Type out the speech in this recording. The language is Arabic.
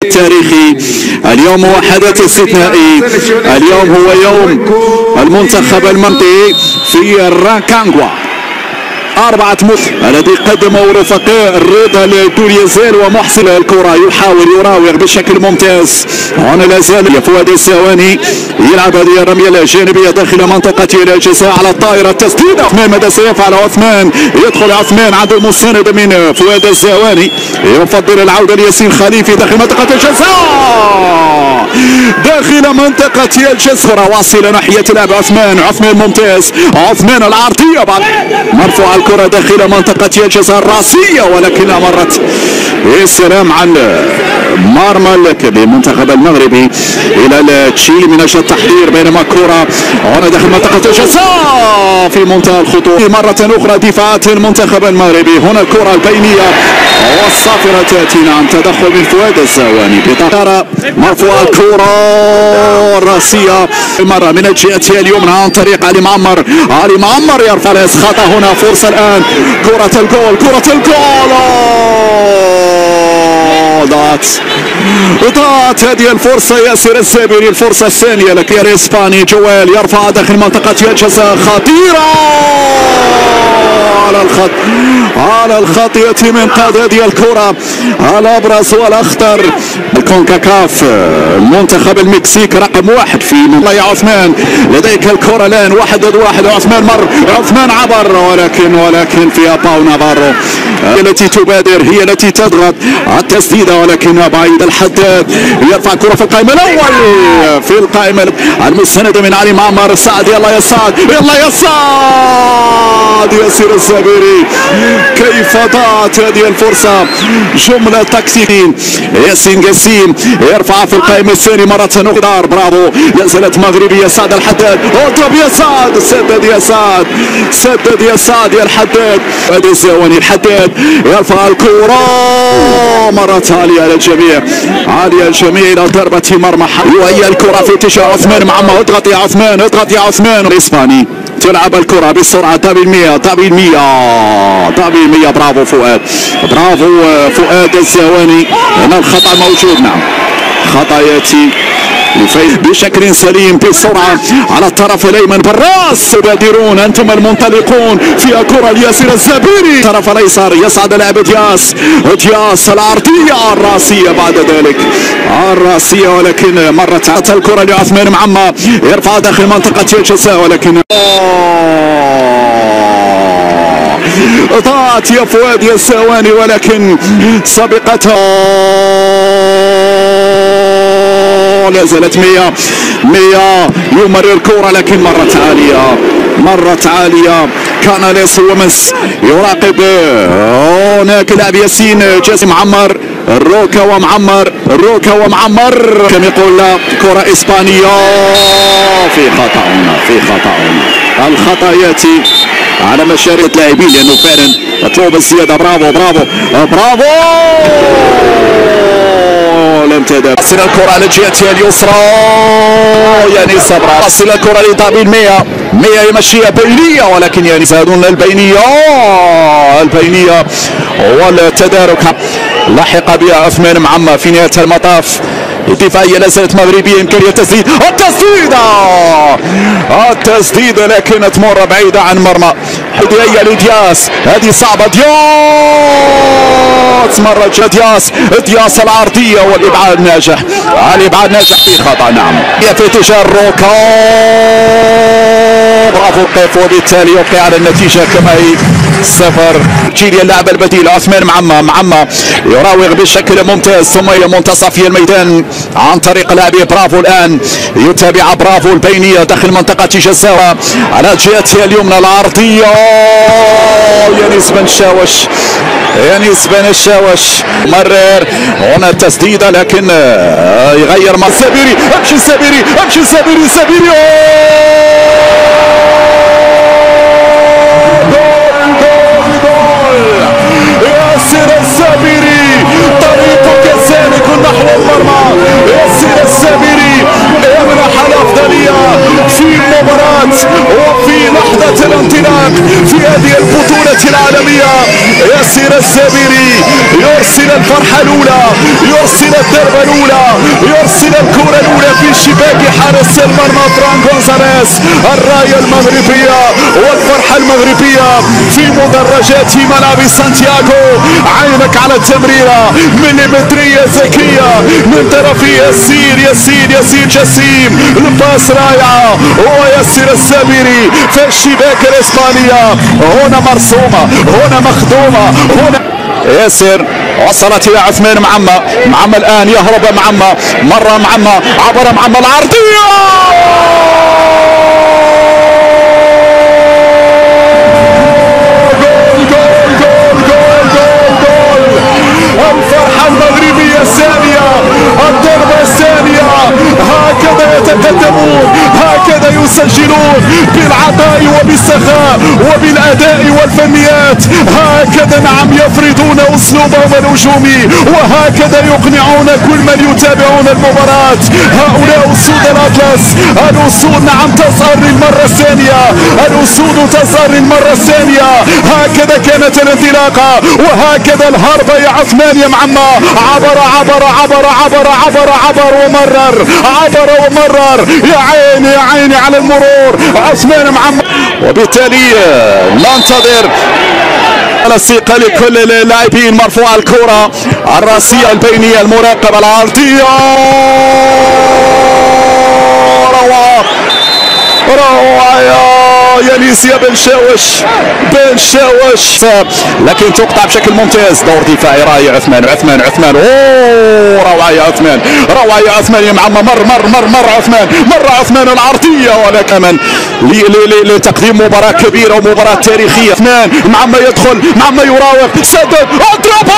التاريخي. اليوم هو حدث استثنائي، اليوم هو يوم المنتخب المنطقي في الرانكانغوا. 4 الذي قدمه رفقاء الرضا لتوريزيل ومحسن الكرة، يحاول يراوغ بشكل ممتاز. هنا لا زال فؤاد الزواني يلعب هذه الرمية الجانبية داخل منطقة الجزاء على الطائرة. التسديد عثمان، ماذا سيفعل عثمان؟ يدخل عثمان عند المستند من فؤاد الزواني، يفضل العودة لياسين خليفي داخل منطقة الجزاء، داخل منطقة الجزاء واصلة ناحية لاعب عثمان ممتاز. عثمان العرضية بعد مرفوع الكرة داخل منطقة الجزاء الراسية، ولكنها مرت السلام عن مرمى المنتخب المغربي الى تشيلي من اجل التحضير، بينما الكرة هنا داخل منطقة الجزاء في منتهى الخطورة. مرة اخرى دفاعات المنتخب المغربي، هنا الكرة البينية والصافرة تأتي عن تدخل من فؤاد الزواني بطارة مرفوع الكرة الراسية مرة من الجهة اليمنى عن طريق علي معمر يرفع خطأ. هنا فرصة الآن، كرة الجول ضاعت هذه الفرصة. ياسر الزابري الفرصة الثانية لكير الاسباني. جوال يرفع داخل منطقة الجزاء، خطيرة على الخط يأتي من قاد هذه الكرة الأبرز والأخطر. الكونكاكاف المنتخب المكسيك رقم 1 في يا عثمان، لديك الكرة الآن 1 ضد 1. عثمان عبر، ولكن فيها باو نافارو هي التي تبادر، هي التي تضغط التسديدة، ولكنها بعيد. الحداد يرفع كرة في القائمة الأول، في القائمة المستندة من علي معمر. سعد يلا يا سعد ياسر الزابري، كيف ضاعت هذه الفرصة؟ جملة تكتيكية. ياسين قسيم يرفع في القائمة الثانية مرة أخرى، برافو ينزلت مغربية. سعد الحداد، اضرب يا سعد، سدد يا سعد يا الحداد. هذا الزواني الحداد يرفع الكرة مرة عالية على الجميع، إلى ضربة مرمى. وهي الكرة في اتجاه عثمان معمر. اضغط يا عثمان. الإسباني تلعب الكرة بسرعة. دابي المية. برافو فؤاد الزواني. هنا الخطأ موجود، نعم خطأ يأتي بشكل سليم بسرعة على الطرف الأيمن بالراس. تبادرون أنتم المنطلقون في كرة لياسر الزابري. الطرف الأيسر يصعد لاعب دياس العرضية الراسية، بعد ذلك الراسية، ولكن مرت الكرة لعثمان معمر يرفع داخل منطقة الجزاء، ولكن ضاعت يا فؤاد يا الزواني، ولكن سبقتها لا زالت 100 يمرر الكرة، لكن مرت عالية. كان ليس ومس يراقب هناك لاعب ياسين جاسم معمر، الروكا ومعمر كما يقول كرة إسبانية. في خطأ هنا، الخطأ يأتي على مشاريع اللاعبين، لأنه فعلا مطلوب الزيادة. برافو لم تدع. تصل الكرة على الجهة اليسرى، يعني صبرا. تصل الكرة لطابي 100 يمشيها بينية، ولكن يعني زادون البينية والتدارك لحق بها عثمان معمر في نهاية المطاف. الدفاعية لا زالت مغربية، إمكانية التسديدة لكن تمر بعيدة عن مرمى. هي لدياس، هذه صعبة. دياس العرضية والإبعاد ناجح، في خطأ، نعم في اتجاه الروكا. برافو القيف، وبالتالي يبقي على النتيجة كما هي 0. تشيلي اللاعب البديل عثمان معمر يراوغ بشكل ممتاز، ثم إلى منتصف الميدان عن طريق لاعبي برافو. الآن يتابع برافو البينية داخل منطقة جزاء على الجهة اليمنى. العرضية يانس بن الشاوش مرر هنا التسديدة، لكن يغير مع السابيري. امشي السابيري ياسر الزابري، طريقك سالك نحو المرمى. ياسر الزابري يمنح الأفضلية في المباراة وفي لحظة الانطلاق في هذه البطولة العالمية. ياسر الزابري يرسل الفرحة الأولى، يرسل الضربة الأولى، يرسل الكرة الأولى في شباك حارس المرمى فران غونزاليز. الراية المغربية والفرحة المغربية في مدرجات ملعب سانتياغو. عينك على التمريرة مليمترية ذكية من طرف ياسين جسيم. الباس رائعة وياسر السامري في الشباك الإسبانية. هنا مرسومة، هنا مخدومة، هنا ياسر وصلت الى عثمان معمى الان يهرب مرة عبر العرضية. الفرحة المغربية الثانية، الضربة الثانية. هكذا يتقدمون، هكذا يسجلون بالعطاء وبالسخاء وبالأداء والفنيات. هكذا نعم يفرضون أسلوبهم الهجومي، وهكذا يقنعون كل من يتابعون المباراة. هؤلاء أسود الأطلس، الأسود نعم تظهر للمرة الثانية، الأسود تظهر للمرة الثانية. هكذا كانت الانطلاقة، وهكذا الهربة يا عثمان يا معمى. عبر ومرر. يا عيني على المرور عثمان معمى. وبالتالي ننتظر الثقة لكل اللاعبين. مرفوعة الكرة الراسية البينية المراقبة العرضية. روعة يا نيسيا بن شاوش لكن تقطع بشكل ممتاز. دور دفاعي رائع. عثمان روعة يا عثمان يا معمى. مر عثمان العرضية، ولكن لتقديم مباراة كبيرة ومباراة تاريخية. عثمان معمى يدخل، معمى يراوغ، سدد، اضرب